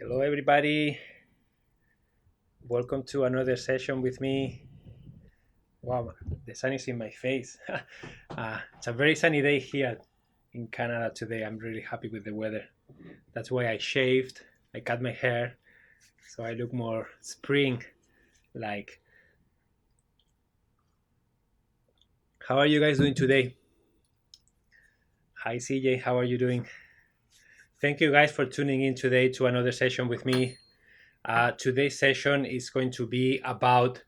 Hello, everybody. Welcome to another session with me. Wow, the sun is in my face. It's a very sunny day here in Canada today. I'm really happy with the weather. That's why I shaved, I cut my hair, so I look more spring like. How are you guys doing today? Hi, CJ. How are you doing? Thank you guys for tuning in today to another session with me. Today's session is going to be about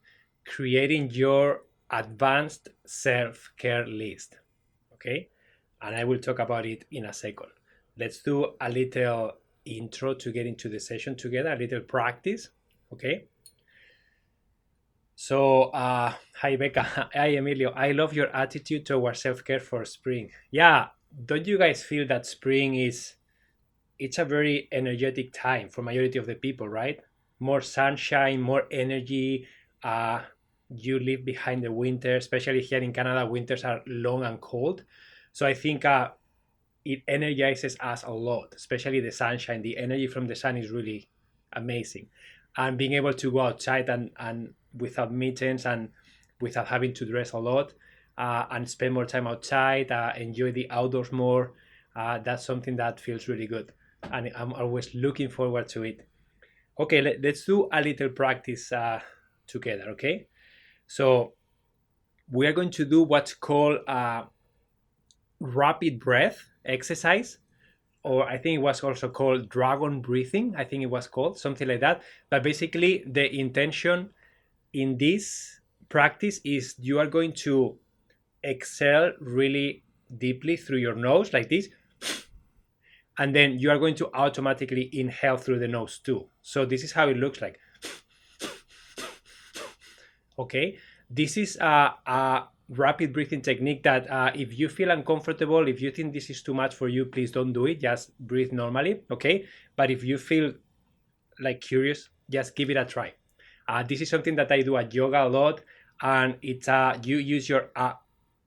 creating your advanced self-care list. Okay, and I will talk about it in a second. Let's do a little intro to get into the session together, a little practice. Okay, so hi Becca. Hi Emilio. I love your attitude towards self-care for spring. Yeah, don't you guys feel that spring is it's a very energetic time for majority of the people, right? More sunshine, more energy. uh you live behind the winter, especially here in Canada. Winters are long and cold, so I think it energizes us a lot, especially the sunshine. The energy from the sun is really amazing, and being able to go outside and without mittens and without having to dress a lot, and spend more time outside, enjoy the outdoors more. That's something that feels really good, and I'm always looking forward to it. Okay, let's do a little practice together. Okay, so we are going to do what's called rapid breath exercise, or I think it was also called dragon breathing. I think it was called something like that. But basically, the intention in this practice is you are going to exhale really deeply through your nose, like this, and then you are going to automatically inhale through the nose too. So this is how it looks like. Okay, this is a rapid breathing technique that if you feel uncomfortable, if you think this is too much for you, please don't do it. Just breathe normally. Okay, but if you feel like curious, just give it a try. This is something that I do at yoga a lot, and it's you use your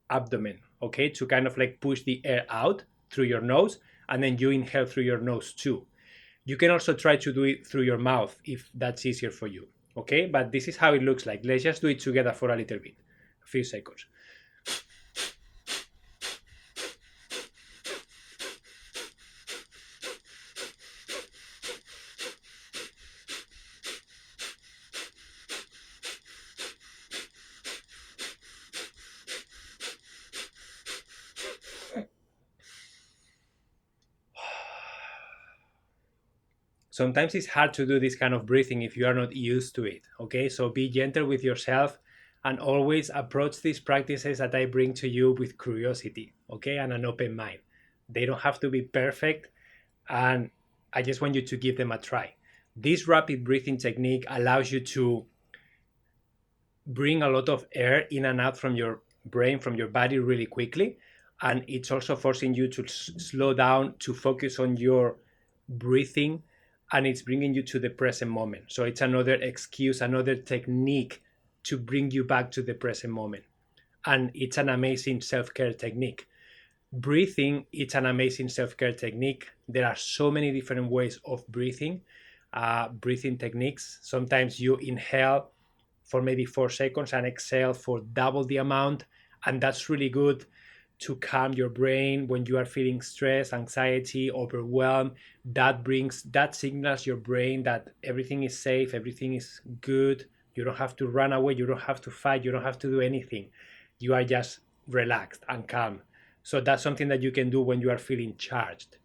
abdomen, okay, to kind of like push the air out through your nose, and then you inhale through your nose too. You can also try to do it through your mouth if that's easier for you. Okay, but this is how it looks like. Let's just do it together for a little bit, a few seconds. Sometimes it's hard to do this kind of breathing if you are not used to it. Okay, so be gentle with yourself and always approach these practices that I bring to you with curiosity, okay, and an open mind. They don't have to be perfect, and I just want you to give them a try. This rapid breathing technique allows you to bring a lot of air in and out from your brain, from your body really quickly. And it's also forcing you to slow down, to focus on your breathing, and it's bringing you to the present moment. So it's another excuse, another technique to bring you back to the present moment. And it's an amazing self-care technique. Breathing, it's an amazing self-care technique. There are so many different ways of breathing, breathing techniques. Sometimes you inhale for maybe 4 seconds and exhale for double the amount, and that's really good to calm your brain when you are feeling stress, anxiety, overwhelmed. That signals your brain that everything is safe, everything is good. You don't have to run away, you don't have to fight, you don't have to do anything. You are just relaxed and calm. So that's something that you can do when you are feeling charged.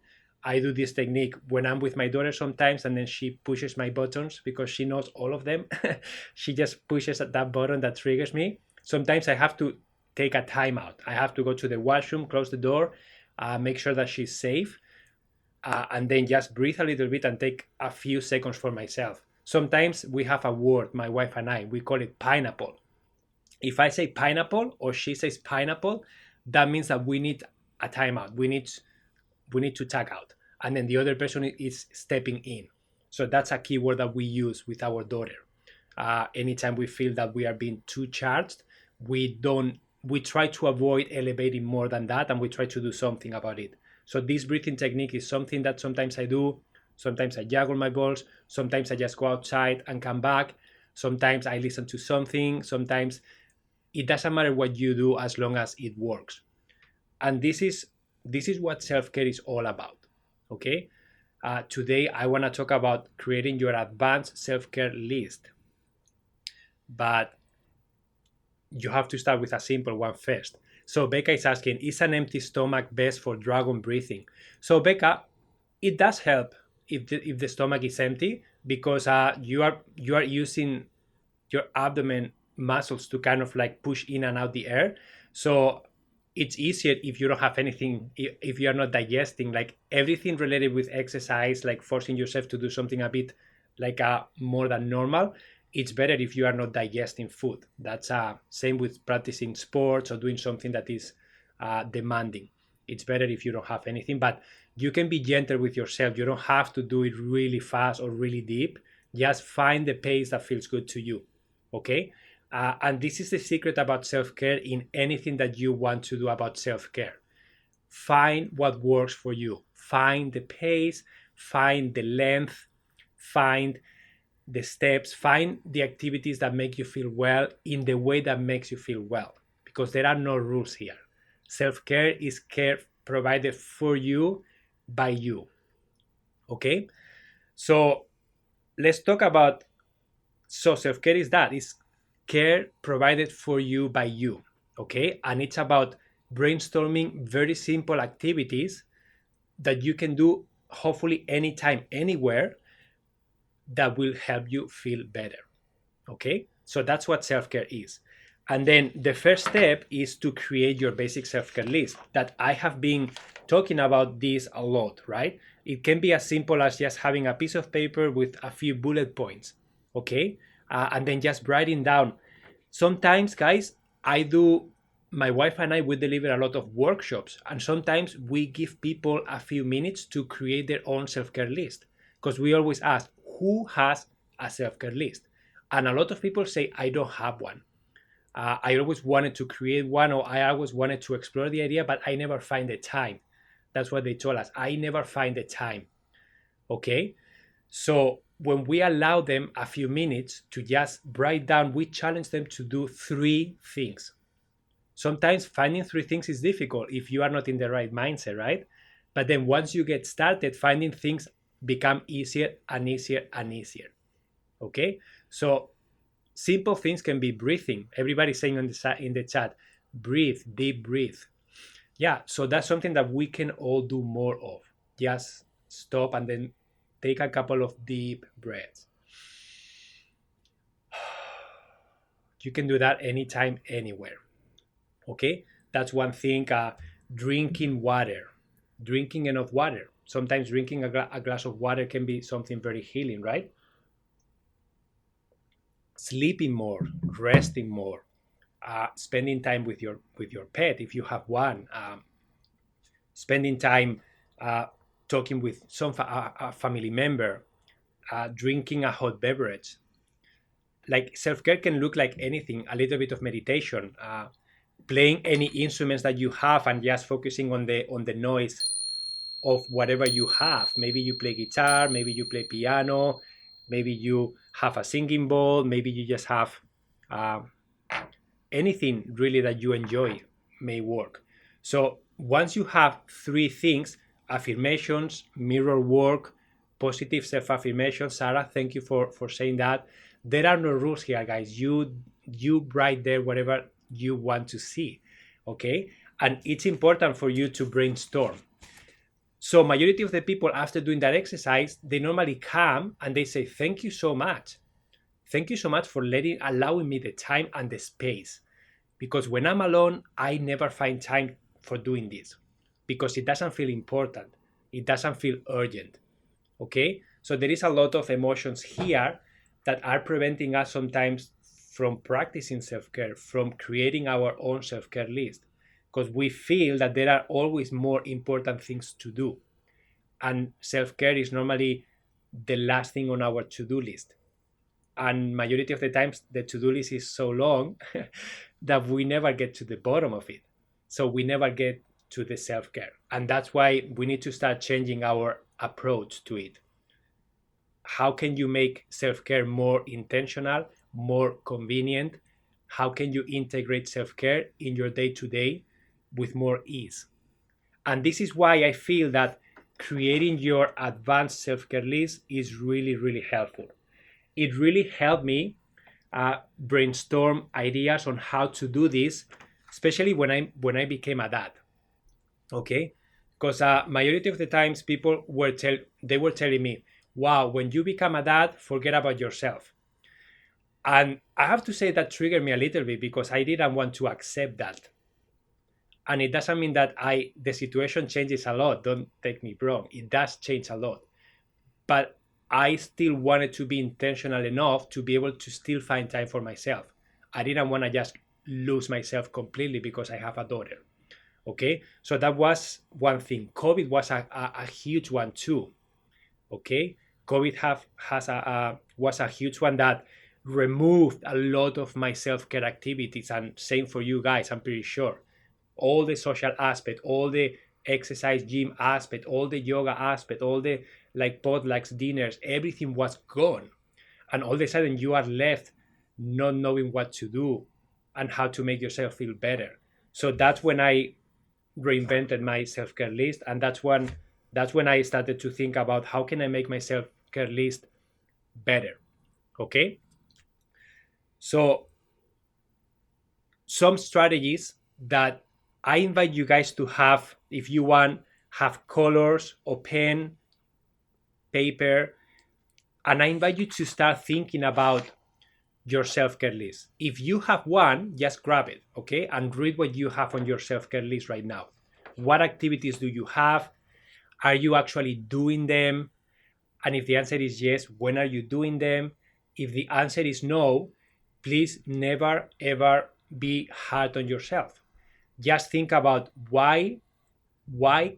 I do this technique when I'm with my daughter sometimes, and then she pushes my buttons because she knows all of them. She just pushes at that button that triggers me. Sometimes I have to take a timeout. I have to go to the washroom, close the door, make sure that she's safe, and then just breathe a little bit and take a few seconds for myself. Sometimes we have a word, my wife and I, we call it pineapple. If I say pineapple or she says pineapple, that means that we need a timeout. We need to tag out, and then the other person is stepping in. So that's a keyword that we use with our daughter. Anytime we feel that we are being too charged, we try to avoid elevating more than that, and we try to do something about it. So this breathing technique is something that sometimes I do Sometimes I juggle my balls. Sometimes I just go outside and come back. Sometimes I listen to something. Sometimes it doesn't matter what you do as long as it works. And this is what self-care is all about. Okay. Today I want to talk about creating your advanced self-care list, but you have to start with a simple one first. So Becca is asking, is an empty stomach best for dragon breathing? So Becca, it does help if the stomach is empty, because you are using your abdomen muscles to kind of like push in and out the air. So it's easier if you don't have anything, if you're not digesting, like everything related with exercise, like forcing yourself to do something a bit like more than normal. It's better if you are not digesting food. That's same with practicing sports or doing something that is demanding. It's better if you don't have anything, but you can be gentle with yourself. You don't have to do it really fast or really deep. Just find the pace that feels good to you. Okay. And this is the secret about self-care in anything that you want to do about self-care. Find what works for you. Find the pace, find the length, find the steps, find the activities that make you feel well in the way that makes you feel well, because there are no rules here. Self-care is care provided for you by you. Okay. So let's talk about, so self-care is that, is care provided for you by you. Okay. And it's about brainstorming very simple activities that you can do hopefully anytime, anywhere, that will help you feel better. Okay. So that's what self-care is. And then the first step is to create your basic self-care list, that I have been talking about this a lot, right? It can be as simple as just having a piece of paper with a few bullet points. Okay. And then just writing down. Sometimes, guys, I do, my wife and I, we deliver a lot of workshops, and sometimes we give people a few minutes to create their own self-care list, because we always ask, who has a self-care list? And a lot of people say, I don't have one. I always wanted to create one, or I always wanted to explore the idea, but I never find the time. That's what they told us. I never find the time. Okay. So when we allow them a few minutes to just write down, we challenge them to do three things. Sometimes finding three things is difficult if you are not in the right mindset, right? But then once you get started, finding things become easier and easier and easier. Okay. So simple things can be breathing. Everybody's saying in the chat, breathe, deep breathe. Yeah, so that's something that we can all do more of. Just stop and then take a couple of deep breaths. You can do that anytime, anywhere. Okay, that's one thing. Drinking water, drinking enough water. Sometimes drinking a glass of water can be something very healing, right? Sleeping more, resting more, spending time with your pet if you have one, spending time uh, talking with a family member, drinking a hot beverage. Like self-care can look like anything, a little bit of meditation, playing any instruments that you have and just focusing on the noise of whatever you have. Maybe you play guitar, maybe you play piano, maybe you have a singing bowl, maybe you just have uh, anything really that you enjoy may work. So once you have three things, affirmations, mirror work, positive self-affirmation, Sarah, thank you for saying that. There are no rules here, guys. You write there whatever you want to see. Okay. And it's important for you to brainstorm. So majority of the people after doing that exercise, they normally come and they say, thank you so much. Thank you so much for allowing me the time and the space, because when I'm alone, I never find time for doing this because it doesn't feel important. It doesn't feel urgent. Okay. So there is a lot of emotions here that are preventing us sometimes from practicing self-care, from creating our own self-care list, because we feel that there are always more important things to do. And self-care is normally the last thing on our to-do list, and majority of the times the to-do list is so long that we never get to the bottom of it, so we never get to the self-care, and that's why we need to start changing our approach to it. how can you make self-care more intentional, more convenient? How can you integrate self-care in your day-to-day with more ease? And this is why I feel that creating your advanced self-care list is really, really helpful. It really helped me brainstorm ideas on how to do this, especially when I became a dad. Okay, because majority of the times people were telling me, "Wow, when you become a dad, forget about yourself." And I have to say that triggered me a little bit because I didn't want to accept that. And it doesn't mean that the situation changes a lot. Don't take me wrong; it does change a lot, but I still wanted to be intentional enough to be able to still find time for myself. I didn't want to just lose myself completely because I have a daughter. Okay, so that was one thing. COVID was a huge one too. Okay, COVID have has a was a huge one that removed a lot of my self-care activities, and same for you guys, I'm pretty sure. All the social aspect, all the exercise gym aspect, all the yoga aspect, all the like potlucks, dinners, everything was gone. And all of a sudden you are left not knowing what to do and how to make yourself feel better. So that's when I reinvented my self-care list, and that's when I started to think about how can I make my self-care list better. Okay, so some strategies that I invite you guys to have, if you want, have colors or pen, paper, and I invite you to start thinking about your self-care list. If you have one, just grab it, okay, and read what you have on your self-care list right now. What activities do you have? Are you actually doing them? And if the answer is yes, when are you doing them? If the answer is no, please never ever be hard on yourself. Just think about why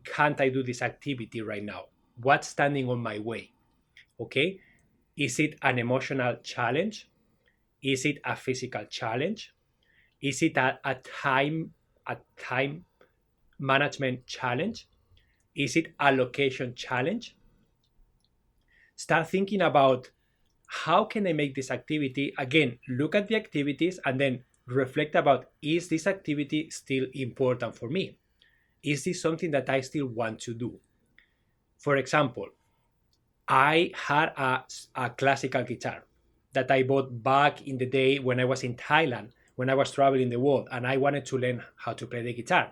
can't I do this activity right now? What's standing on my way? Okay? Is it an emotional challenge? Is it a physical challenge? Is it a time management challenge? Is it a location challenge? Start thinking about how can I make this activity, again, look at the activities and then reflect about, is this activity still important for me? Is this something that I still want to do? For example, I had a classical guitar that I bought back in the day when I was in Thailand, when I was traveling the world, and I wanted to learn how to play the guitar.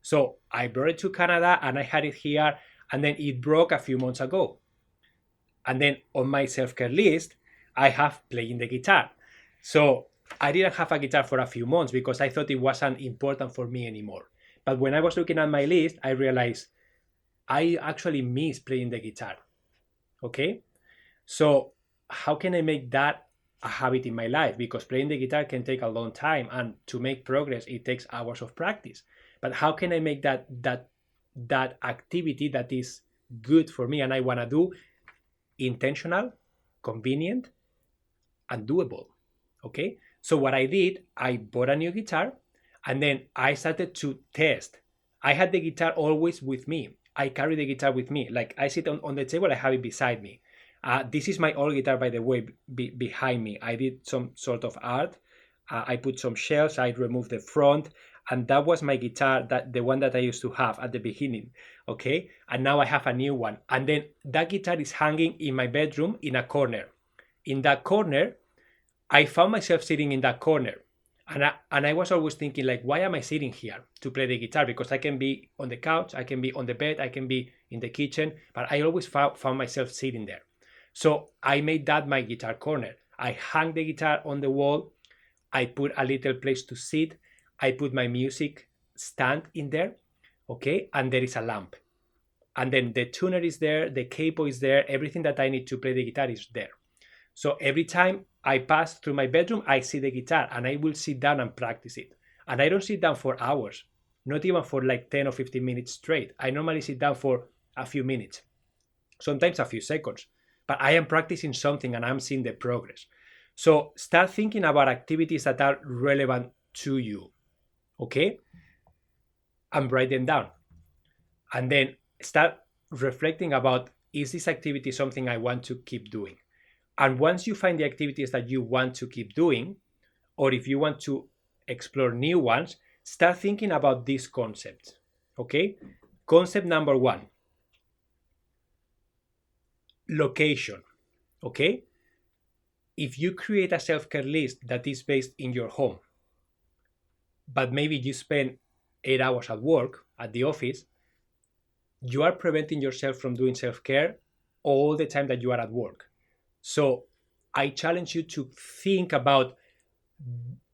So I brought it to Canada and I had it here, and then it broke a few months ago. And then on my self-care list, I have playing the guitar. So I didn't have a guitar for a few months because I thought it wasn't important for me anymore. But when I was looking at my list, I realized I actually miss playing the guitar. Okay? So how can I make that a habit in my life? Because playing the guitar can take a long time, and to make progress, it takes hours of practice. But how can I make that activity that is good for me and I want to do intentional, convenient, and doable? Okay, so what I did, I bought a new guitar and then I started to test. I had the guitar always with me. I carry the guitar with me, like I sit on the table, I have it beside me. This is my old guitar, by the way, behind me. I did some sort of art. I put some shells, I removed the front, and that was my guitar, that the one that I used to have at the beginning. Okay, and now I have a new one, and then that guitar is hanging in my bedroom in a corner. In that corner, I found myself sitting in that corner. And I was always thinking, like, why am I sitting here to play the guitar? Because I can be on the couch, I can be on the bed, I can be in the kitchen, but I always found myself sitting there. So I made that my guitar corner. I hung the guitar on the wall. I put a little place to sit. I put my music stand in there. Okay. And there is a lamp. And then the tuner is there, the capo is there, everything that I need to play the guitar is there. So every time I pass through my bedroom, I see the guitar and I will sit down and practice it. And I don't sit down for hours, not even for like 10 or 15 minutes straight. I normally sit down for a few minutes, sometimes a few seconds, but I am practicing something and I'm seeing the progress. So start thinking about activities that are relevant to you, okay? And write them down. And then start reflecting about is this activity something I want to keep doing? And once you find the activities that you want to keep doing, or if you want to explore new ones, start thinking about these concepts. Okay? Concept number 1, location. Okay? If you create a self-care list that is based in your home, but maybe you spend 8 hours at work, at the office, you are preventing yourself from doing self-care all the time that you are at work. So I challenge you to think about,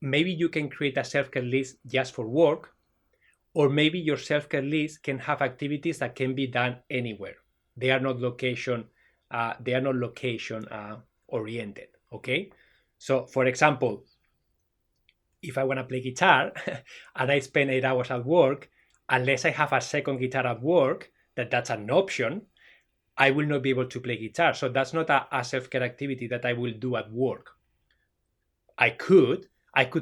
maybe you can create a self-care list just for work, or maybe your self-care list can have activities that can be done anywhere. They are not location oriented. Okay, so for example, if I want to play guitar and I spend 8 hours at work, unless I have a second guitar at work, that's an option, I will not be able to play guitar. So that's not a self-care activity that I will do at work. I could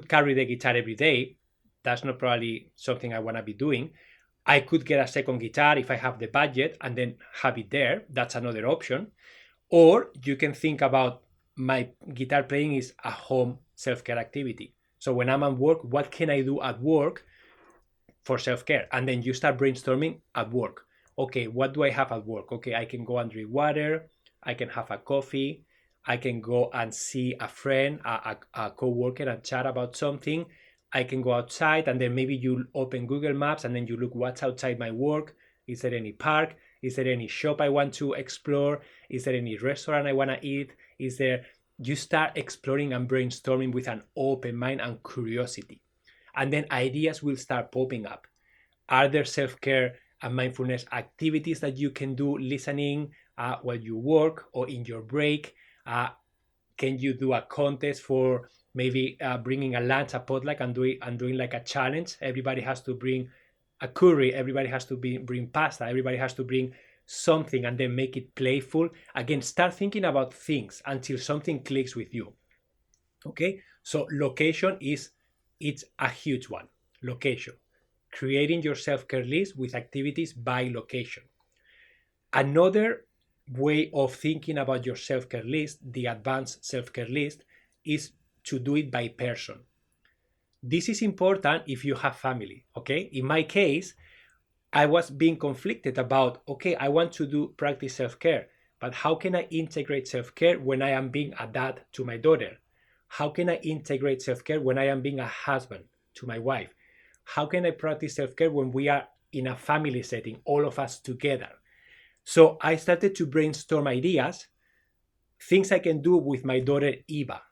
carry the guitar every day. That's not probably something I want to be doing. I could get a second guitar if I have the budget and then have it there. That's another option. Or you can think about, my guitar playing is a home self-care activity. So when I'm at work, what can I do at work for self-care? And then you start brainstorming at work. Okay, what do I have at work? Okay, I can go and drink water. I can have a coffee. I can go and see a friend, a co-worker, and chat about something. I can go outside, and then maybe you open Google Maps and then you look what's outside my work. Is there any park? Is there any shop I want to explore? Is there any restaurant I want to eat? You start exploring and brainstorming with an open mind and curiosity. And then ideas will start popping up. Are there self-care and mindfulness activities that you can do listening while you work or in your break? Can you do a contest for maybe bringing a lunch, a potluck, and doing like a challenge? Everybody has to bring a curry, everybody has to bring pasta, everybody has to bring something, and then make it playful. Again, start thinking about things until something clicks with you. Okay, so location it's a huge one. Location, creating your self-care list with activities by location. Another way of thinking about your self-care list, the advanced self-care list, is to do it by person. This is important if you have family. Okay, in my case, I was being conflicted about, okay, I want to practice self-care, but how can I integrate self-care when I am being a dad to my daughter? How can I integrate self-care when I am being a husband to my wife? How can I practice self-care when we are in a family setting, all of us together? So I started to brainstorm ideas, things I can do with my daughter Eva,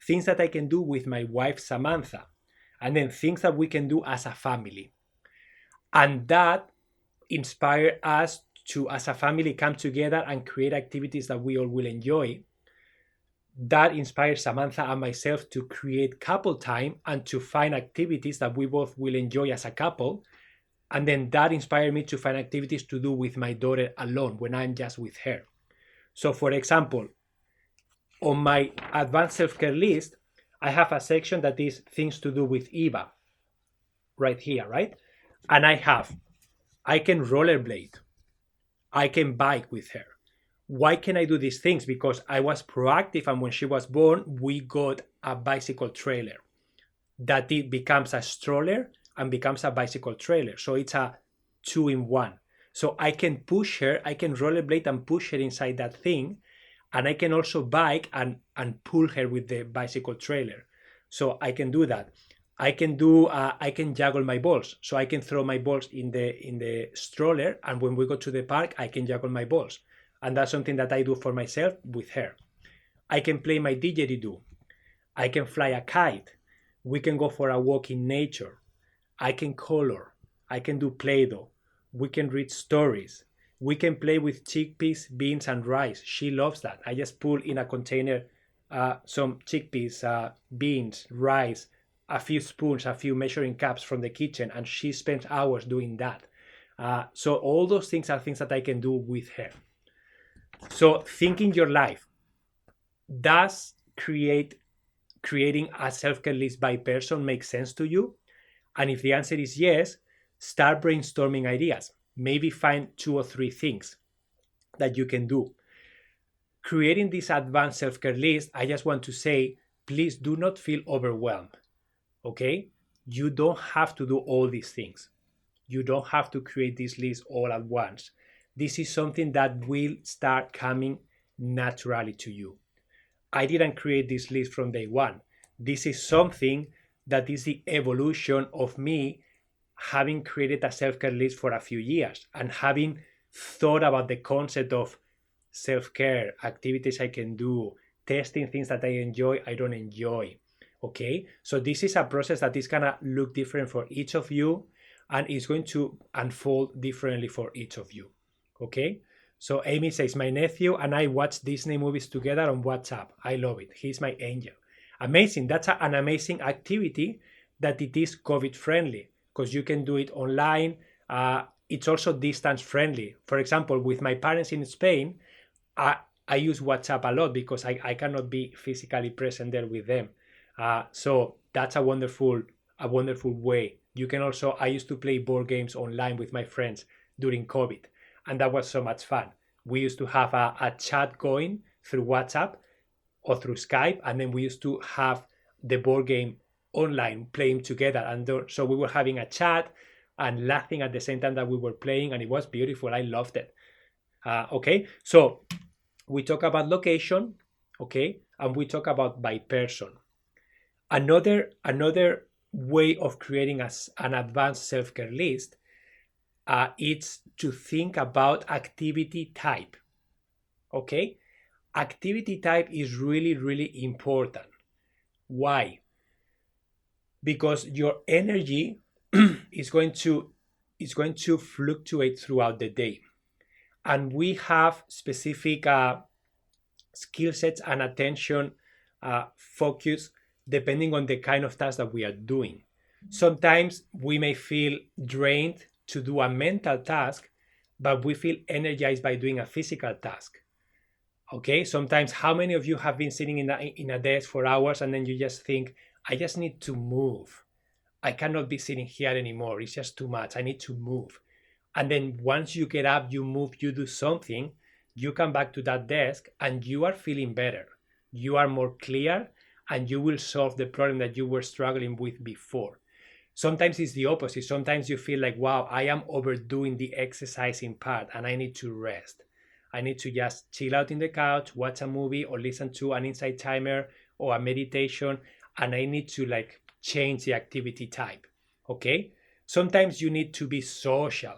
things that I can do with my wife Samantha, and then things that we can do as a family. And that inspired us to, as a family, come together and create activities that we all will enjoy. That inspired Samantha and myself to create couple time and to find activities that we both will enjoy as a couple. And then that inspired me to find activities to do with my daughter alone when I'm just with her. So for example, on my advanced self-care list, I have a section that is things to do with Eva right here, right? And I can rollerblade. I can bike with her. Why can I do these things? Because I was proactive, and when she was born, we got a bicycle trailer that it becomes a stroller and becomes a bicycle trailer. So it's a 2-in-1. So I can push her, I can rollerblade and push her inside that thing, and I can also bike and pull her with the bicycle trailer. So I can do that. I can juggle my balls. So I can throw my balls in the stroller, and when we go to the park, I can juggle my balls. And that's something that I do for myself with her. I can play my didgeridoo. I can fly a kite. We can go for a walk in nature. I can color. I can do Play-Doh. We can read stories. We can play with chickpeas, beans, and rice. She loves that. I just pull in a container some chickpeas, beans, rice, a few spoons, a few measuring cups from the kitchen, and she spends hours doing that. So all those things are things that I can do with her. So thinking your life, does creating a self-care list by person make sense to you? And if the answer is yes, start brainstorming ideas. Maybe find 2 or 3 things that you can do. Creating this advanced self-care list, I just want to say, please do not feel overwhelmed. Okay? You don't have to do all these things. You don't have to create this list all at once. This is something that will start coming naturally to you. I didn't create this list from day one. This is something that is the evolution of me having created a self-care list for a few years and having thought about the concept of self-care, activities I can do, testing things that I enjoy, I don't enjoy. Okay, so this is a process that is gonna look different for each of you and is going to unfold differently for each of you. Okay, so Amy says, my nephew and I watch Disney movies together on WhatsApp. I love it. He's my angel. Amazing. That's an amazing activity that it is COVID friendly because you can do it online. It's also distance friendly. For example, with my parents in Spain, I use WhatsApp a lot because I cannot be physically present there with them. So that's a wonderful way. You can also, I used to play board games online with my friends during COVID, and that was so much fun. We used to have a chat going through WhatsApp or through Skype, and then we used to have the board game online playing together. And so we were having a chat and laughing at the same time that we were playing, and it was beautiful. I loved it. Okay, so we talk about location, okay, and we talk about by person. Another way of creating an advanced self-care list is to think about activity type. Okay, activity type is really, really important. Why? Because your energy is going to fluctuate throughout the day, and we have specific skill sets and attention focus depending on the kind of task that we are doing. Sometimes we may feel drained to do a mental task, but we feel energized by doing a physical task. Okay, sometimes how many of you have been sitting in a desk for hours and then you just think, I just need to move. I cannot be sitting here anymore. It's just too much. I need to move. And then once you get up, you move, you do something, you come back to that desk and you are feeling better. You are more clear and you will solve the problem that you were struggling with before. Sometimes it's the opposite. Sometimes you feel like, wow, I am overdoing the exercising part and I need to rest. I need to just chill out in the couch, watch a movie or listen to an insight timer or a meditation, and I need to like change the activity type. Okay? Sometimes you need to be social.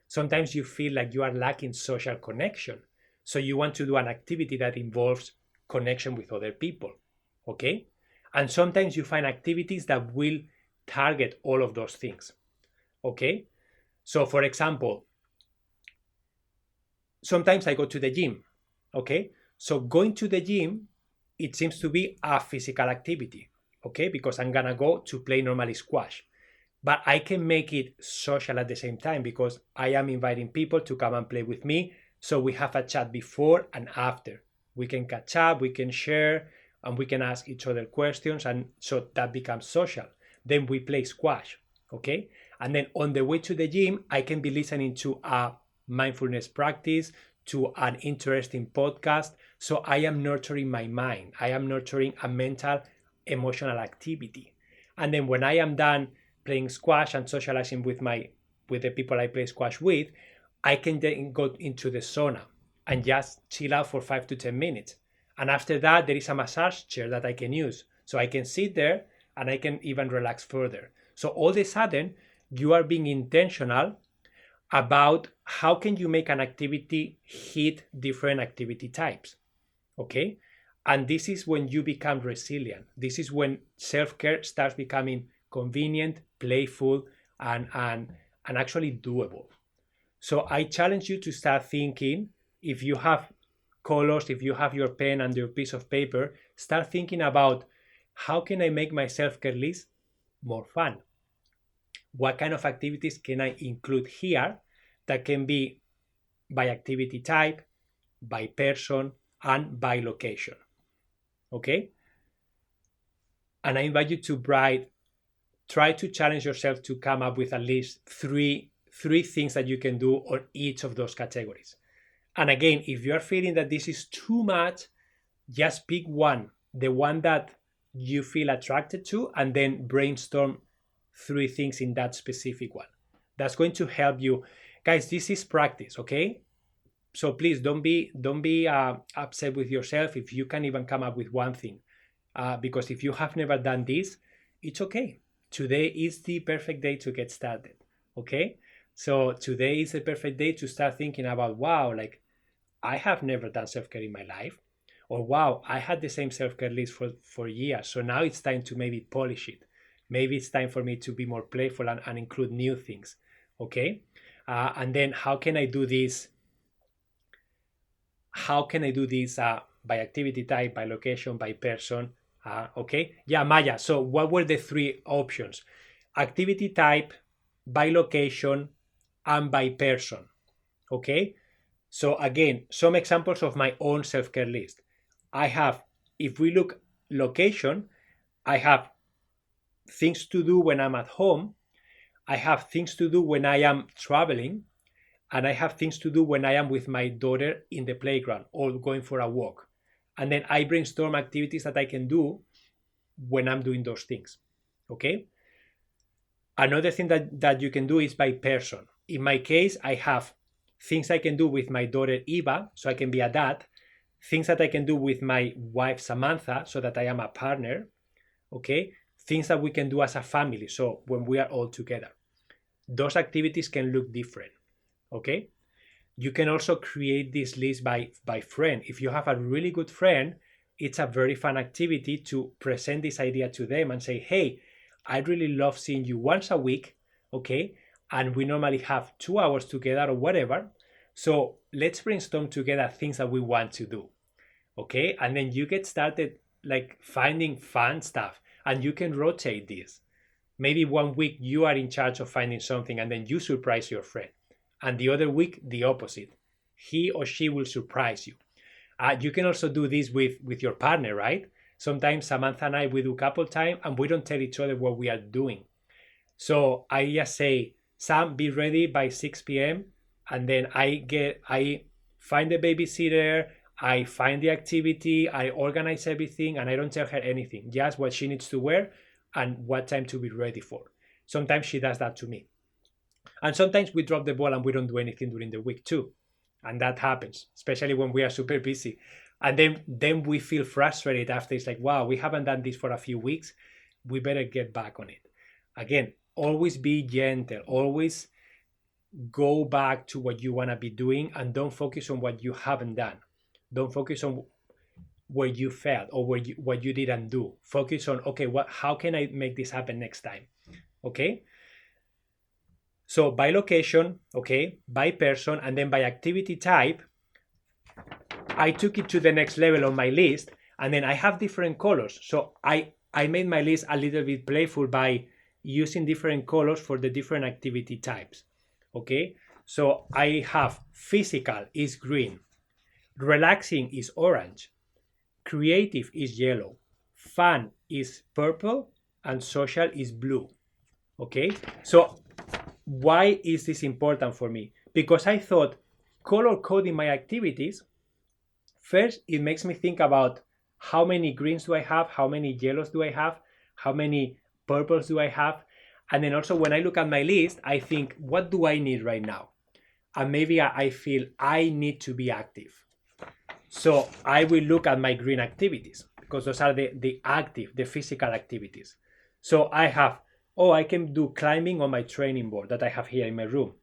Sometimes you feel like you are lacking social connection. So you want to do an activity that involves connection with other people. Okay? And sometimes you find activities that will target all of those things. Okay? So for example, sometimes I go to the gym. Okay? So going to the gym, it seems to be a physical activity. Okay? Because I'm gonna go to play normally squash. But I can make it social at the same time because I am inviting people to come and play with me. So we have a chat before and after. We can catch up, we can share, and we can ask each other questions. And so that becomes social. Then we play squash. Okay? And then on the way to the gym, I can be listening to a mindfulness practice, to an interesting podcast. So I am nurturing my mind. I am nurturing a mental, emotional activity. And then when I am done playing squash and socializing with the people I play squash with, I can then go into the sauna and just chill out for 5 to 10 minutes. And after that, there is a massage chair that I can use. So I can sit there and I can even relax further. So all of a sudden, you are being intentional about how can you make an activity hit different activity types. Okay? And this is when you become resilient. This is when self-care starts becoming convenient, playful, and actually doable. So I challenge you to start thinking, if you have colors, if you have your pen and your piece of paper, start thinking about how can I make my self-care list more fun? What kind of activities can I include here that can be by activity type, by person, and by location? Okay? And I invite you to try to challenge yourself to come up with at least three things that you can do on each of those categories. And again, if you are feeling that this is too much, just pick one, the one that you feel attracted to, and then brainstorm 3 things in that specific one. That's going to help you. Guys, this is practice, okay? So please don't be upset with yourself if you can even come up with one thing, because if you have never done this, it's okay. Today is the perfect day to get started, okay? So today is the perfect day to start thinking about, wow, like I have never done self-care in my life, or wow, I had the same self-care list for years, so now it's time to maybe polish it. Maybe it's time for me to be more playful and include new things, okay? And then how can I do this by activity type, by location, by person? Okay, yeah, Maya. So what were the 3 options? Activity type, by location, and by person. Okay, so again, some examples of my own self-care list. I have, if we look location, I have things to do when I'm at home. I have things to do when I am traveling, and I have things to do when I am with my daughter in the playground or going for a walk. And then I brainstorm activities that I can do when I'm doing those things. Okay. Another thing that you can do is by person. In my case, I have things I can do with my daughter Eva, so I can be a dad, things that I can do with my wife Samantha, so that I am a partner. Okay. Things that we can do as a family, so when we are all together. Those activities can look different. Okay. You can also create this list by friend. If you have a really good friend, it's a very fun activity to present this idea to them and say, hey, I really love seeing you once a week, okay? And we normally have 2 hours together or whatever. So let's brainstorm together things that we want to do, okay? And then you get started like finding fun stuff, and you can rotate this. Maybe one week you are in charge of finding something and then you surprise your friend. And the other week, the opposite. He or she will surprise you. You can also do this with your partner, right? Sometimes Samantha and I, we do couple time and we don't tell each other what we are doing. So I just say, Sam, be ready by 6 p.m. And then I find the babysitter, I find the activity, I organize everything, and I don't tell her anything, just what she needs to wear and what time to be ready for. Sometimes she does that to me. And sometimes we drop the ball and we don't do anything during the week too. And that happens, especially when we are super busy. And then we feel frustrated after. It's like, wow, we haven't done this for a few weeks. We better get back on it. Again, always be gentle. Always go back to what you want to be doing, and don't focus on what you haven't done. Don't focus on where you failed or what you didn't do. Focus on, okay, how can I make this happen next time? Okay. So by location, okay, by person, and then by activity type, I took it to the next level on my list, and then I have different colors. So I made my list a little bit playful by using different colors for the different activity types. Okay, so I have physical is green, relaxing is orange, creative is yellow, fun is purple, and social is blue. Okay, so why is this important for me? Because I thought color coding my activities, first, it makes me think about how many greens do I have, how many yellows do I have, how many purples do I have. And then also when I look at my list, I think, what do I need right now? And maybe I feel I need to be active. So I will look at my green activities, because those are the active, the physical activities. So I have, I can do climbing on my training board that I have here in my room.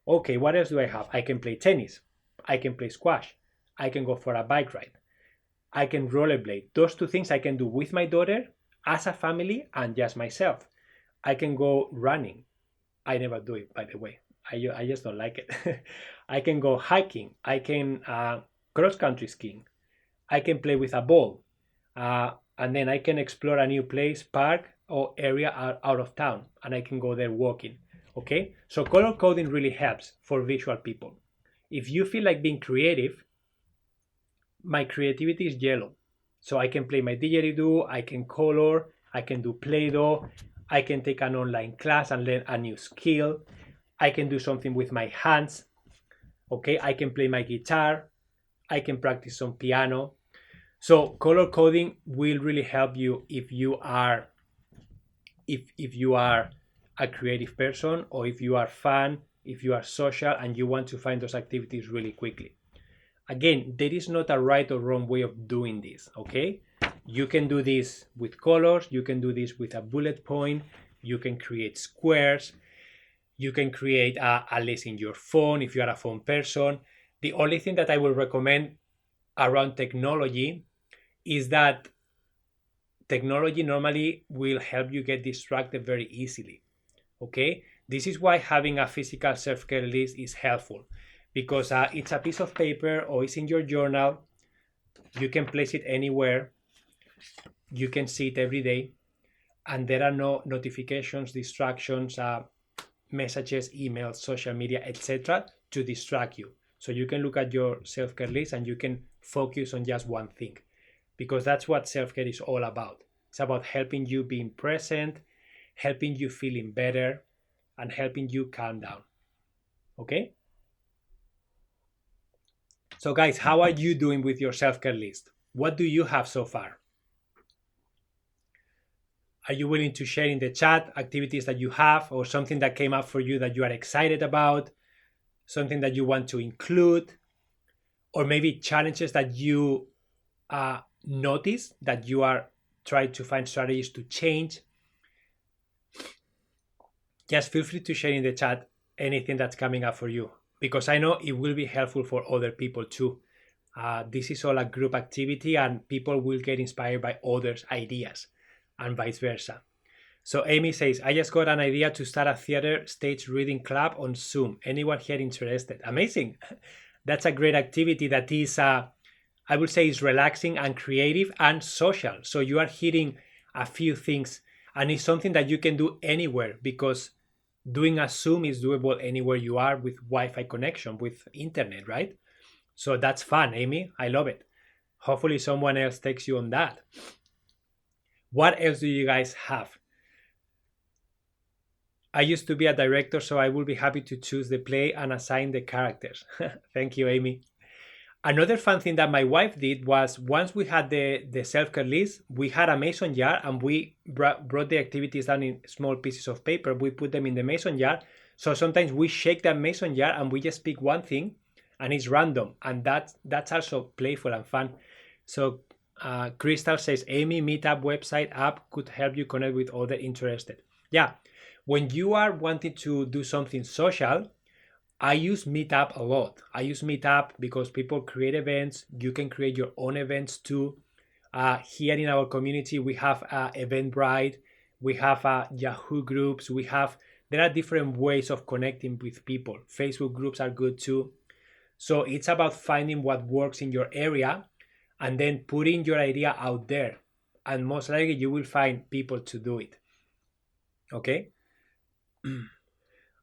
Okay, what else do I have? I can play tennis. I can play squash. I can go for a bike ride. I can rollerblade. Those 2 things I can do with my daughter, as a family, and just myself. I can go running. I never do it, by the way. I just don't like it. I can go hiking. I can cross-country skiing. I can play with a ball. And then I can explore a new place, park, or area out of town, and I can go there walking. Okay? So color coding really helps for visual people. If you feel like being creative, my creativity is yellow. So I can play my didgeridoo, I can color, I can do Play-Doh, I can take an online class and learn a new skill, I can do something with my hands. Okay, I can play my guitar, I can practice some piano. So color coding will really help you if you are a creative person, or if you are fun, if you are social and you want to find those activities really quickly. Again, there is not a right or wrong way of doing this, okay? You can do this with colors, you can do this with a bullet point, you can create squares, you can create a list in your phone if you are a phone person. The only thing that I will recommend around technology is that technology normally will help you get distracted very easily. Okay, this is why having a physical self-care list is helpful, because it's a piece of paper or it's in your journal. You can place it anywhere, you can see it every day, and there are no notifications, distractions, messages, emails, social media, etc. to distract you. So you can look at your self-care list and you can focus on just one thing, because that's what self-care is all about. It's about helping you being present, helping you feeling better, and helping you calm down. Okay? So guys, how are you doing with your self-care list? What do you have so far? Are you willing to share in the chat activities that you have, or something that came up for you that you are excited about, something that you want to include, or maybe challenges that you notice that you are trying to find strategies to change? Just feel free to share in the chat anything that's coming up for you, because I know it will be helpful for other people too. This is all a group activity and people will get inspired by others' ideas and vice versa. So Amy says, I just got an idea to start a theater stage reading club on Zoom. Anyone here interested? Amazing. That's a great activity that is, I would say, is relaxing and creative and social. So you are hitting a few things, and it's something that you can do anywhere, because doing a Zoom is doable anywhere you are with Wi-Fi connection, with internet, right? So that's fun, Amy. I love it. Hopefully someone else takes you on that. What else do you guys have? I used to be a director, so I will be happy to choose the play and assign the characters. Thank you, Amy. Another fun thing that my wife did was, once we had the self-care list, we had a mason jar and we brought the activities down in small pieces of paper. We put them in the mason jar. So sometimes we shake that mason jar and we just pick one thing and it's random. And that's also playful and fun. So Crystal says, Amy, Meetup website app could help you connect with other interested. Yeah, when you are wanting to do something social, I use Meetup a lot. I use Meetup because people create events. You can create your own events too. Here in our community, we have Eventbrite, we have Yahoo groups, there are different ways of connecting with people. Facebook groups are good too. So it's about finding what works in your area and then putting your idea out there. And most likely you will find people to do it. Okay?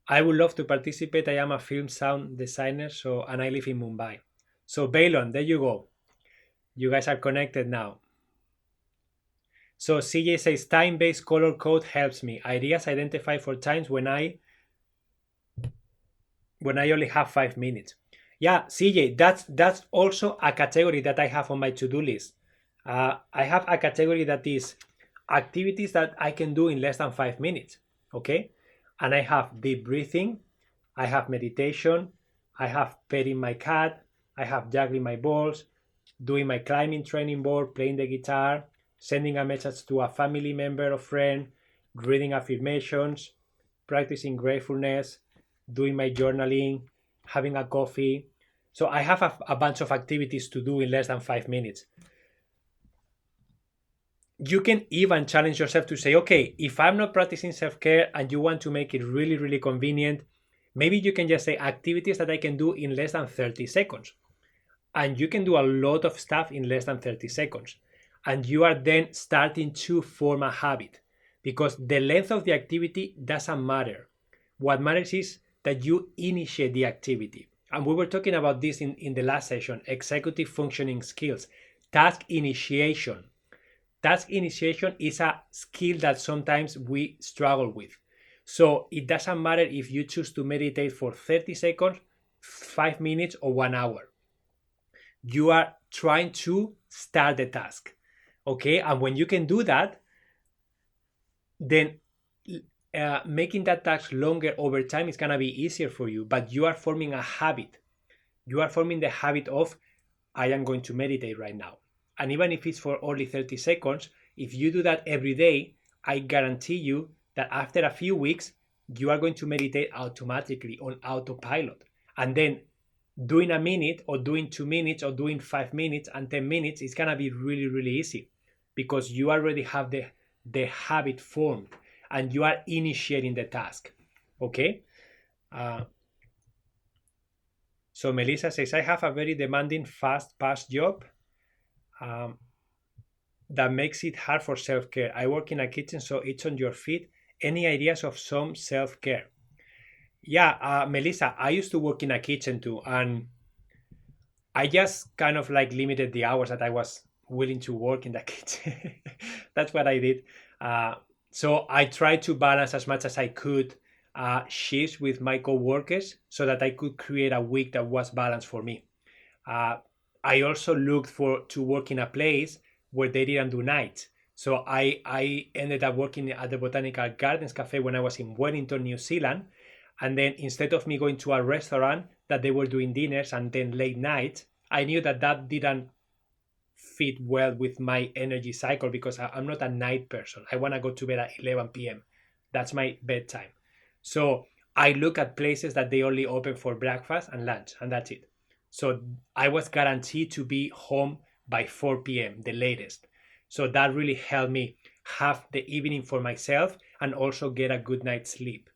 I would love to participate. I am a film sound designer, and I live in Mumbai. So Bailon, there you go. You guys are connected now. So CJ says, time-based color code helps me. Ideas identify for times when I only have 5 minutes. Yeah, CJ, that's also a category that I have on my to-do list. I have a category that is activities that I can do in less than 5 minutes. Okay? And I have deep breathing, I have meditation, I have petting my cat, I have juggling my balls, doing my climbing training board, playing the guitar, sending a message to a family member or friend, reading affirmations, practicing gratefulness, doing my journaling, having a coffee. So I have a bunch of activities to do in less than 5 minutes. You can even challenge yourself to say, okay, if I'm not practicing self-care and you want to make it really, really convenient, maybe you can just say activities that I can do in less than 30 seconds. And you can do a lot of stuff in less than 30 seconds. And you are then starting to form a habit, because the length of the activity doesn't matter. What matters is that you initiate the activity. And we were talking about this in the last session, executive functioning skills, task initiation. Task initiation is a skill that sometimes we struggle with. So it doesn't matter if you choose to meditate for 30 seconds, 5 minutes or 1 hour. You are trying to start the task. Okay. And when you can do that, then making that task longer over time is going to be easier for you, but you are forming a habit. You are forming the habit of, I am going to meditate right now. And even if it's for only 30 seconds, if you do that every day, I guarantee you that after a few weeks, you are going to meditate automatically on autopilot. And then doing a minute or doing 2 minutes or doing 5 minutes and 10 minutes is going to be really, really easy because you already have the habit formed and you are initiating the task. Okay. Uh, so Melissa says, I have a very demanding, fast-paced job um, that makes it hard for self-care. I work in a kitchen, so it's on your feet. Any ideas of some self-care? Yeah, Melissa, I used to work in a kitchen too, and I just kind of like limited the hours that I was willing to work in the kitchen. That's what I did. Uh, so I tried to balance as much as I could shifts with my coworkers so that I could create a week that was balanced for me. Uh, I also looked for to work in a place where they didn't do nights. So I ended up working at the Botanical Gardens Cafe when I was in Wellington, New Zealand. And then instead of me going to a restaurant that they were doing dinners and then late nights, I knew that that didn't fit well with my energy cycle because I'm not a night person. I want to go to bed at 11 p.m. That's my bedtime. So I look at places that they only open for breakfast and lunch, and that's it. So I was guaranteed to be home by 4 p.m., the latest. So that really helped me have the evening for myself and also get a good night's sleep.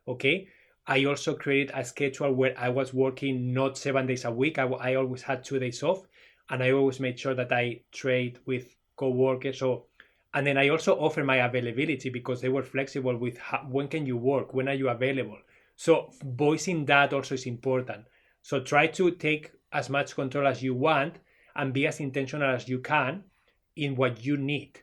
Okay. I also created a schedule where I was working not 7 days a week. I always had 2 days off, and I always made sure that I trade with coworkers. So, and then I also offer my availability because they were flexible with when can you work, when are you available. So voicing that also is important. So try to take as much control as you want and be as intentional as you can in what you need.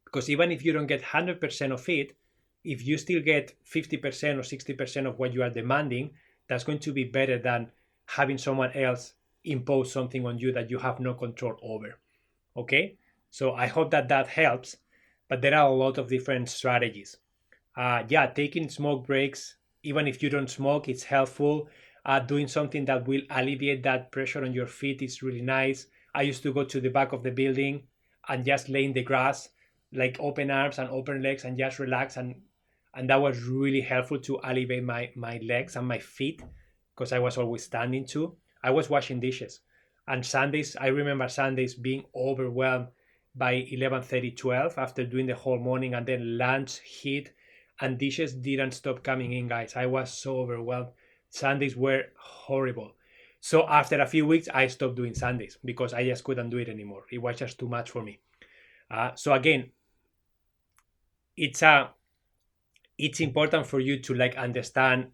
Because even if you don't get 100% of it, if you still get 50% or 60% of what you are demanding, that's going to be better than having someone else impose something on you that you have no control over. Okay, so I hope that that helps, but there are a lot of different strategies. Yeah, taking smoke breaks, even if you don't smoke, it's helpful. Doing something that will alleviate that pressure on your feet is really nice. I used to go to the back of the building and just lay in the grass, like open arms and open legs, and just relax. And that was really helpful to alleviate my legs and my feet because I was always standing too. I was washing dishes. And Sundays, I remember Sundays being overwhelmed by 11:30, 12 after doing the whole morning, and then lunch hit and dishes didn't stop coming in, guys. I was so overwhelmed. Sundays were horrible. So after a few weeks, I stopped doing Sundays because I just couldn't do it anymore. It was just too much for me. So again, it's important for you to like understand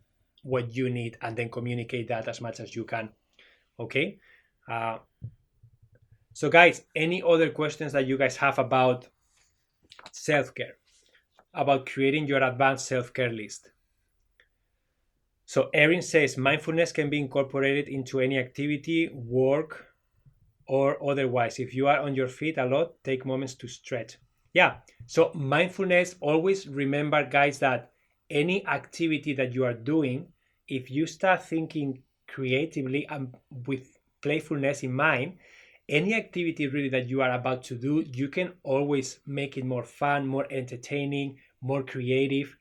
what you need and then communicate that as much as you can. Okay. So guys, any other questions that you guys have about self-care, about creating your advanced self-care list? So Erin says mindfulness can be incorporated into any activity, work, or otherwise. If you are on your feet a lot, take moments to stretch. Yeah. So mindfulness, always remember, guys, that any activity that you are doing, if you start thinking creatively and with playfulness in mind, any activity really that you are about to do, you can always make it more fun, more entertaining, more creative.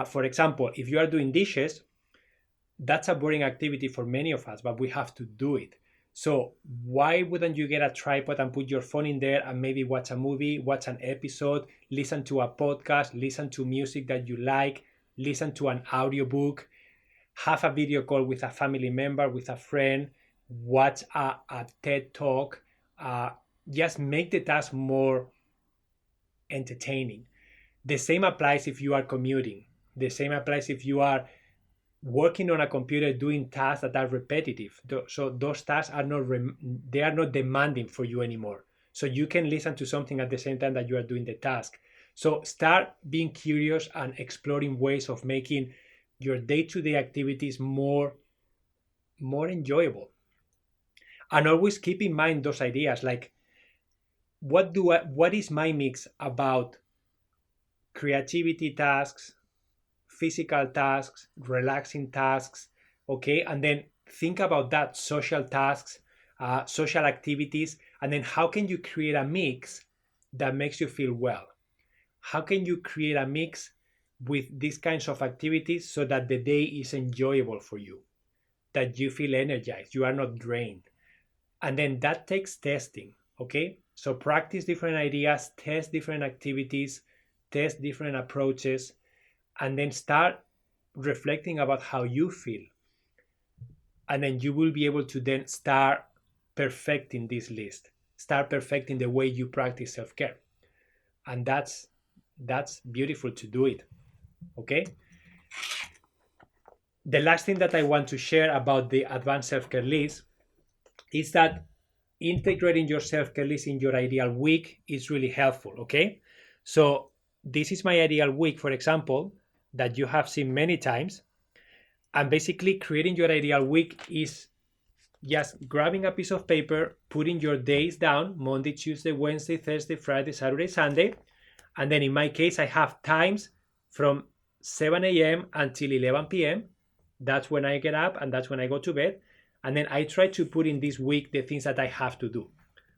For example, if you are doing dishes, that's a boring activity for many of us, but we have to do it. So why wouldn't you get a tripod and put your phone in there and maybe watch a movie, watch an episode, listen to a podcast, listen to music that you like, listen to an audiobook, have a video call with a family member, with a friend, watch a TED talk, just make the task more entertaining. The same applies if you are commuting. The same applies if you are working on a computer doing tasks that are repetitive. So those tasks are not they are not demanding for you anymore. So you can listen to something at the same time that you are doing the task. So start being curious and exploring ways of making your day-to-day activities more more enjoyable. And always keep in mind those ideas like what is my mix about creativity tasks, physical tasks, relaxing tasks, okay? And then think about that social tasks, social activities, and then how can you create a mix that makes you feel well? How can you create a mix with these kinds of activities so that the day is enjoyable for you, that you feel energized, you are not drained? And then that takes testing, okay? So practice different ideas, test different activities, test different approaches, and then start reflecting about how you feel. And then you will be able to then start perfecting this list, start perfecting the way you practice self-care. And that's beautiful to do it, okay? The last thing that I want to share about the advanced self-care list is that integrating your self-care list in your ideal week is really helpful, okay? So this is my ideal week, for example, that you have seen many times. And basically creating your ideal week is just grabbing a piece of paper, putting your days down: Monday, Tuesday, Wednesday, Thursday, Friday, Saturday, Sunday. And then in my case, I have times from 7 a.m. until 11 p.m. That's when I get up and that's when I go to bed. And then I try to put in this week the things that I have to do.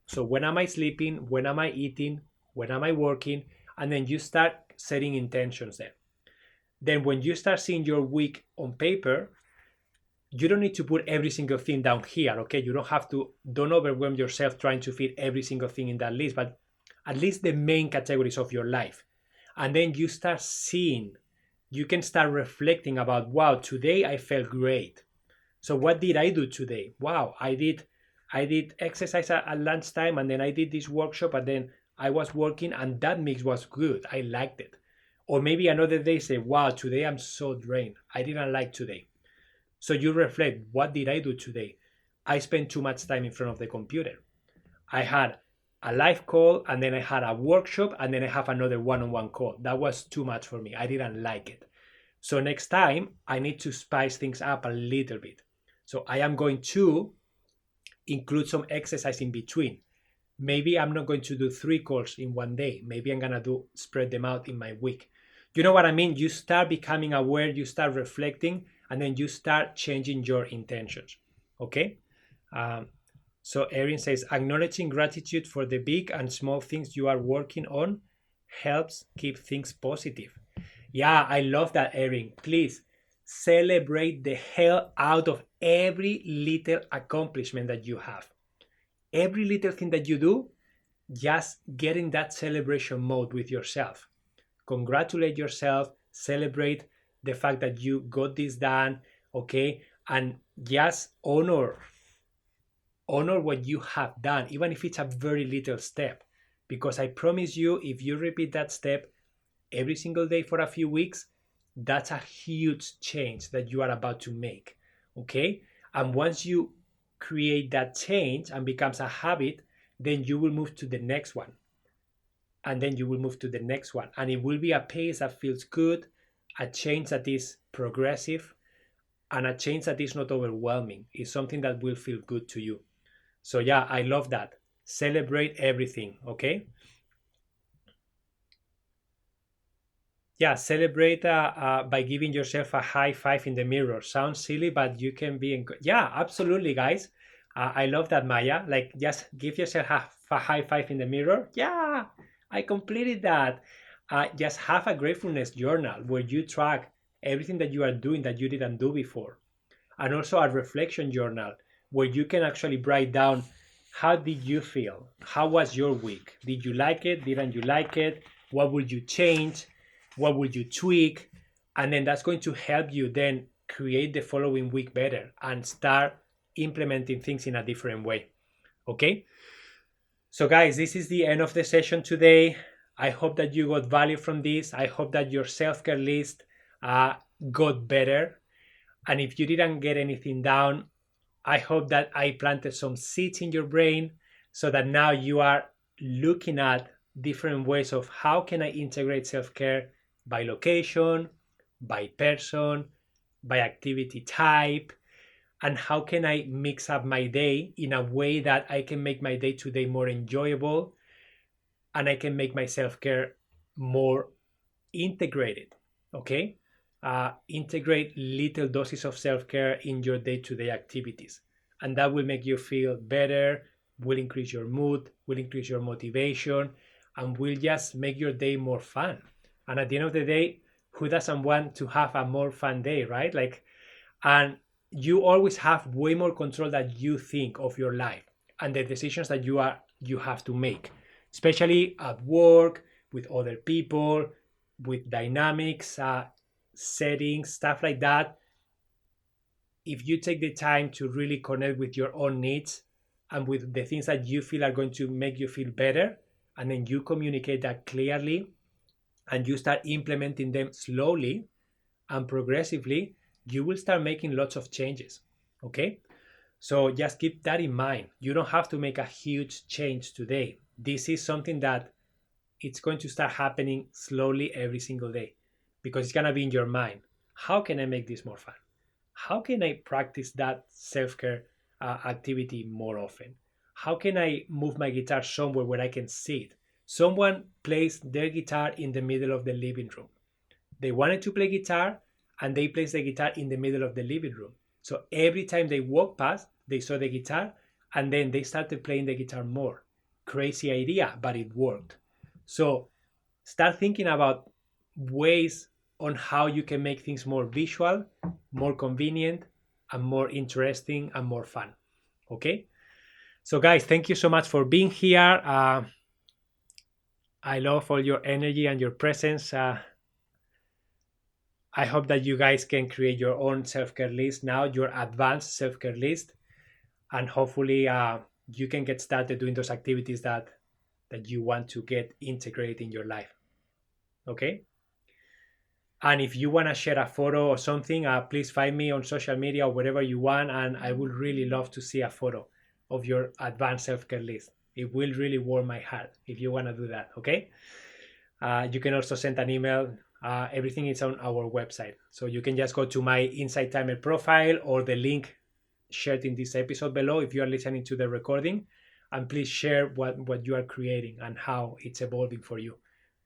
So when am I sleeping? When am I eating? When am I working? And then you start setting intentions there. Then when you start seeing your week on paper, you don't need to put every single thing down here, okay? You don't overwhelm yourself trying to fit every single thing in that list, but at least the main categories of your life. And then you start seeing, you can start reflecting about, wow, today I felt great. So what did I do today? Wow, I did exercise at lunchtime, and then I did this workshop, and then I was working, and that mix was good. I liked it. Or maybe another day say, wow, today I'm so drained. I didn't like today. So you reflect, what did I do today? I spent too much time in front of the computer. I had a live call, and then I had a workshop, and then I have another one-on-one call. That was too much for me. I didn't like it. So next time I need to spice things up a little bit. So I am going to include some exercise in between. Maybe I'm not going to do 3 calls in one day. Maybe I'm going to spread them out in my week. You know what I mean? You start becoming aware, you start reflecting, and then you start changing your intentions. Okay? So Erin says, acknowledging gratitude for the big and small things you are working on helps keep things positive. Yeah, I love that, Erin. Please celebrate the hell out of every little accomplishment that you have. Every little thing that you do, just get in that celebration mode with yourself. Congratulate yourself, celebrate the fact that you got this done, okay? And just honor what you have done, even if it's a very little step. Because I promise you, if you repeat that step every single day for a few weeks, that's a huge change that you are about to make, okay? And once you create that change and becomes a habit, then you will move to the next one, and then you will move to the next one, and it will be a pace that feels good, a change that is progressive, and a change that is not overwhelming. It's something that will feel good to you. So yeah, I love that. Celebrate everything, okay? Yeah, celebrate by giving yourself a high five in the mirror. Sounds silly, but you can be yeah, absolutely, guys. I love that, Maya. Like, just give yourself a high five in the mirror. Yeah, I completed that. Just have a gratefulness journal where you track everything that you are doing that you didn't do before, and also a reflection journal where you can actually write down, how did you feel? How was your week? Did you like it? Didn't you like it? What would you change? What would you tweak? And then that's going to help you then create the following week better and start implementing things in a different way. Okay? So, guys, this is the end of the session today. I hope that you got value from this. I hope that your self care list got better. And if you didn't get anything down, I hope that I planted some seeds in your brain so that now you are looking at different ways of how can I integrate self-care by location, by person, by activity type, and how can I mix up my day in a way that I can make my day to day more enjoyable, and I can make my self-care more integrated. Okay, integrate little doses of self-care in your day-to-day activities, and that will make you feel better, will increase your mood, will increase your motivation, and will just make your day more fun. And at the end of the day, who doesn't want to have a more fun day, right? Like, and you always have way more control than you think of your life and the decisions that you have to make, especially at work, with other people, with dynamics, settings, stuff like that. If you take the time to really connect with your own needs and with the things that you feel are going to make you feel better, and then you communicate that clearly and you start implementing them slowly and progressively, you will start making lots of changes. Okay, so just keep that in mind. You don't have to make a huge change today. This is something that it's going to start happening slowly every single day, because it's going to be in your mind. How can I make this more fun? How can I practice that self-care activity more often? How can I move my guitar somewhere where I can sit? Someone plays their guitar in the middle of the living room. They wanted to play guitar, and they placed the guitar in the middle of the living room. So every time they walked past, they saw the guitar, and then they started playing the guitar more. Crazy idea, but it worked. So start thinking about ways on how you can make things more visual, more convenient, and more interesting and more fun. Okay? So, guys, thank you so much for being here. I love all your energy and your presence. I hope that you guys can create your own self care list now, your advanced self care list, and hopefully you can get started doing those activities that you want to get integrated in your life. Okay. And if you want to share a photo or something, please find me on social media or wherever you want, and I would really love to see a photo of your advanced self care list. It will really warm my heart if you want to do that. Okay. You can also send an email. Everything is on our website. So you can just go to my Insight Timer profile or the link shared in this episode below if you are listening to the recording. And please share what you are creating and how it's evolving for you.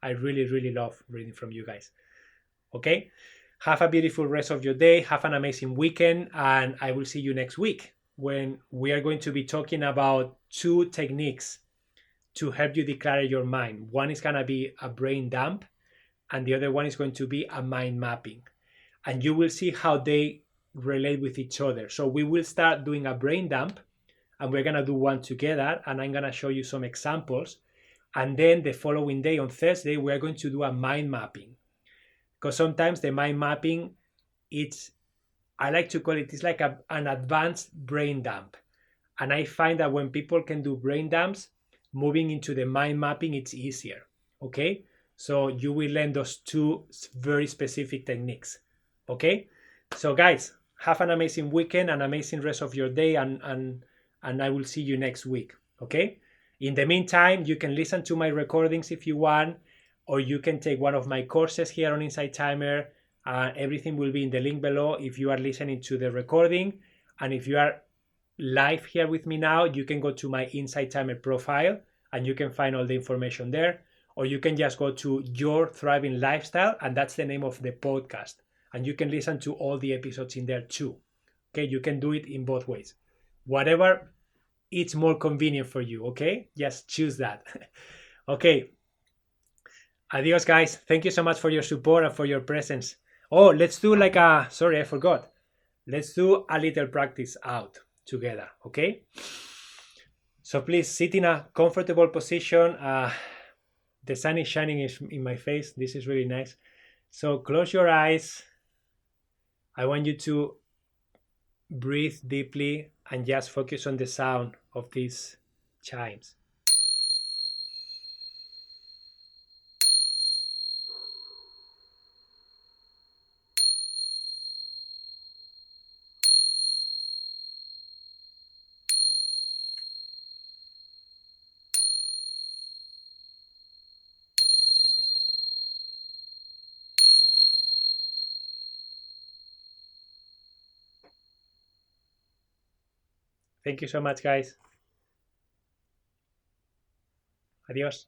I really, really love reading from you guys. Okay? Have a beautiful rest of your day. Have an amazing weekend. And I will see you next week when we are going to be talking about 2 techniques to help you declare your mind. One is going to be a brain dump, and the other one is going to be a mind mapping. And you will see how they relate with each other. So we will start doing a brain dump, and we're going to do one together, and I'm going to show you some examples. And then the following day, on Thursday, we're going to do a mind mapping. Because sometimes the mind mapping, I like to call it's like an advanced brain dump. And I find that when people can do brain dumps, moving into the mind mapping, it's easier. Okay? So you will learn those 2 very specific techniques. Okay? So guys, have an amazing weekend, an amazing rest of your day, and I will see you next week. Okay? In the meantime, you can listen to my recordings if you want, or you can take one of my courses here on Insight Timer. Everything will be in the link below if you are listening to the recording. And if you are live here with me now, you can go to my Insight Timer profile and you can find all the information there. Or you can just go to Your Thriving Lifestyle, and that's the name of the podcast. And you can listen to all the episodes in there too. Okay, you can do it in both ways. Whatever it's more convenient for you, okay? Just choose that. Okay. Adios, guys. Thank you so much for your support and for your presence. Oh, let's do like sorry, I forgot. Let's do a little practice out together, okay? So please sit in a comfortable position. The sun is shining in my face. This is really nice. So close your eyes. I want you to breathe deeply and just focus on the sound of these chimes. Thank you so much, guys. Adios.